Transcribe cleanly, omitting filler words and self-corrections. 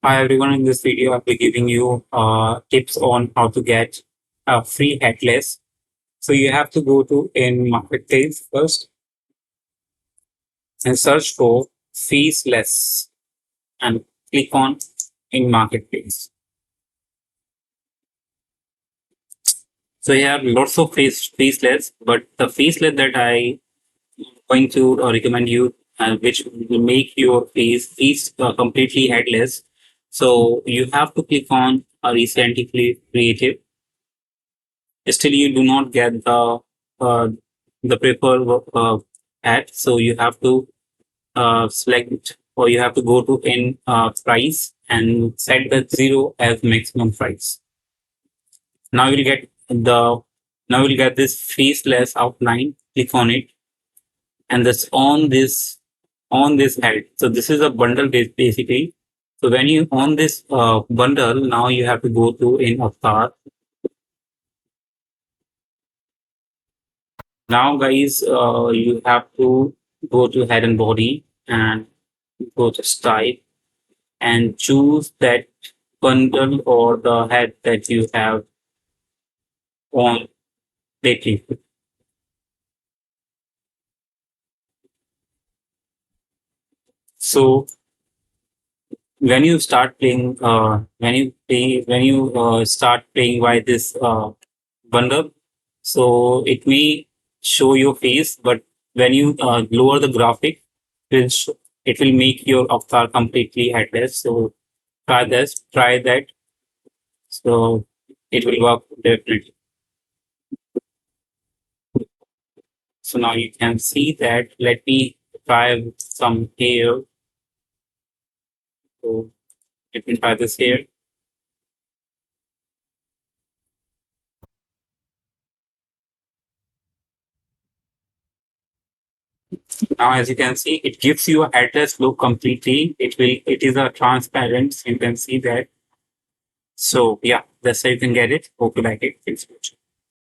Hi everyone, in this video I'll be giving you tips on how to get a free headless. So you have to go to in marketplace first and search for faceless and click on in marketplace. So you have lots of faceless, but the faceless that I going to recommend you, which will make your face completely headless. So you have to click on a recently creative. Still you do not get uh, the preferred ad, so you have to select or you have to go to in price and set the zero as maximum price. Now you'll get the now you'll get this faceless outline. Click on it, and this on this head. So this is a bundle basically. So when you on this bundle, now you have to go to in avatar. Now, guys, you have to go to head and body and go to style and choose that bundle or the head that you have on lately. So when you start playing, start playing by this bundle, so it may show your face, but when you lower the graphic, it will make your avatar completely headless. So try that. So it will work definitely. So now you can see that. Let me try some hair. So let me try this hair. Now, as you can see, it gives you a headless look completely. It is a transparent. So you can see that. So yeah, that's how you can get it. Hope you like it. Thanks for watching.